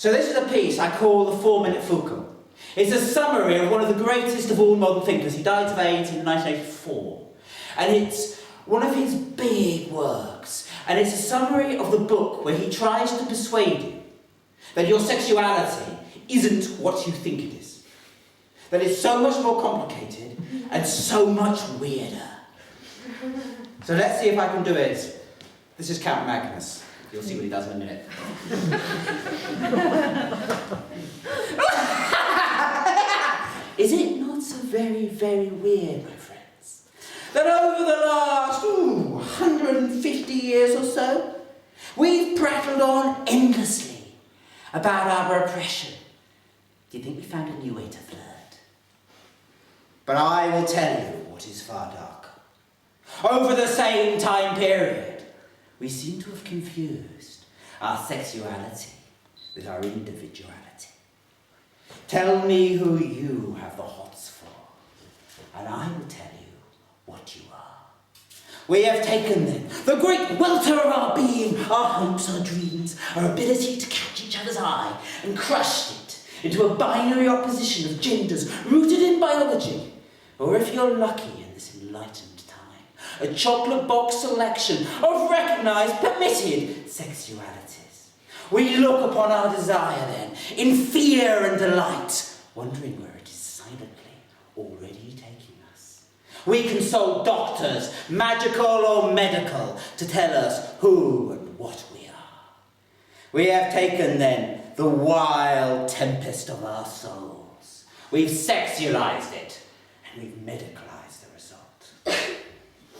So this is a piece I call the 4-Minute Foucault. It's a summary of one of the greatest of all modern thinkers. He died of AIDS in 1984. And it's one of his big works. And it's a summary of the book where he tries to persuade you that your sexuality isn't what you think it is. That it's so much more complicated and so much weirder. So let's see if I can do it. This is Count Magnus. You'll see what he does in a minute. Is it not so very, very weird, my friends, that over the last 150 years or so, we've prattled on endlessly about our repression? Do you think we found a new way to flirt? But I will tell you what is far darker. Over the same time period, we seem to have confused our sexuality with our individuality. Tell me who you have the hots for, and I will tell you what you are. We have taken then the great welter of our being, our hopes, our dreams, our ability to catch each other's eye, and crushed it into a binary opposition of genders rooted in biology, or if you're lucky in this enlightened time, a chocolate box selection of recognised, permitted sexualities. We look upon our desire then, in fear and delight, wondering where it is silently already taking us. We consult doctors, magical or medical, to tell us who and what we are. We have taken then the wild tempest of our souls. We've sexualised it, and we've medicalised the result.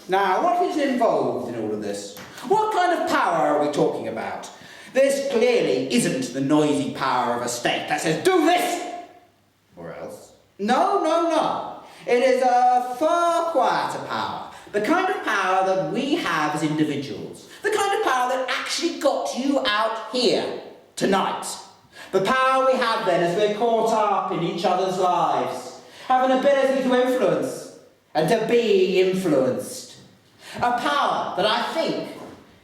Now, what is involved in all of this? What kind of power are we talking about? This clearly isn't the noisy power of a state that says, do this, or else. No. It is a far quieter power. The kind of power that we have as individuals. The kind of power that actually got you out here tonight. The power we have then as we're caught up in each other's lives. Have an ability to influence and to be influenced. A power that I think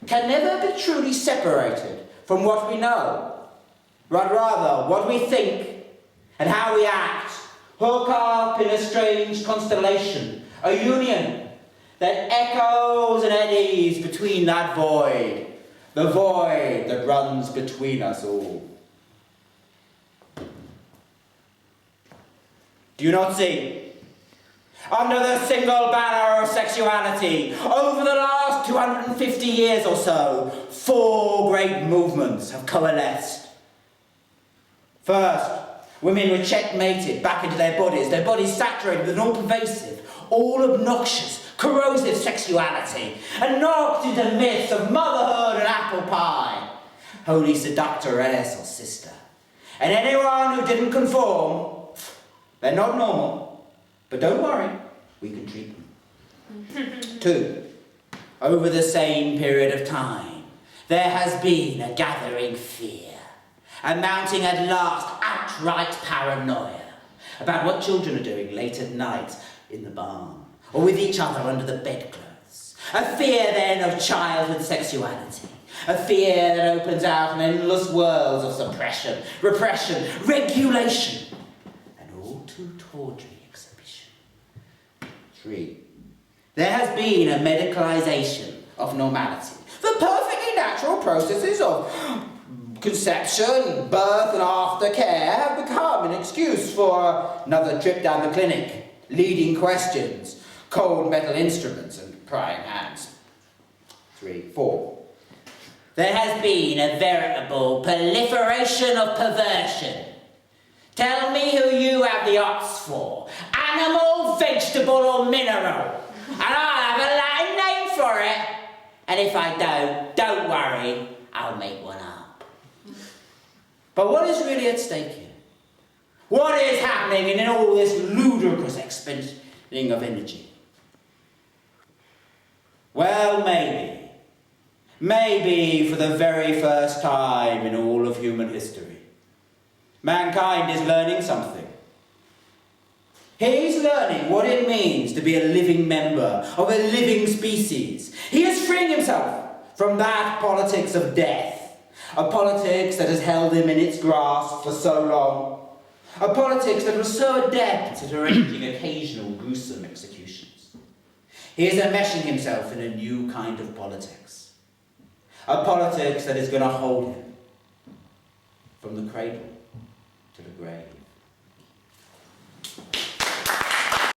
can never be truly separated from what we know, but rather what we think and how we act, hook up in a strange constellation, a union that echoes and eddies between that void, the void that runs between us all. Do you not see? Under the single banner of sexuality, over the last 250 years or so, 4 great movements have coalesced. First, women were checkmated back into their bodies saturated with an all-pervasive, all-obnoxious, corrosive sexuality, and knocked into myths of motherhood and apple pie, holy seductress or sister. And anyone who didn't conform, they're not normal. But don't worry, we can treat them. 2, over the same period of time, there has been a gathering fear, a mounting at last outright paranoia about what children are doing late at night in the barn, or with each other under the bedclothes. A fear then of childhood sexuality, a fear that opens out an endless world of suppression, repression, regulation, and all too tawdry. 3, there has been a medicalisation of normality. The perfectly natural processes of conception, birth and aftercare have become an excuse for another trip down the clinic, leading questions, cold metal instruments and prying hands. 4, there has been a veritable proliferation of perversion. Tell me who you have the ots for. Animal, vegetable or mineral. And I'll have a Latin name for it. And if I don't worry, I'll make one up. But what is really at stake here? What is happening in all this ludicrous expending of energy? Well, maybe for the very first time in all of human history, mankind is learning something. He's learning what it means to be a living member of a living species. He is freeing himself from that politics of death, A politics that has held him in its grasp for so long. A politics that was so adept at arranging occasional gruesome executions. He is enmeshing himself in a new kind of politics. A politics that is going to hold him from the cradle to the grave.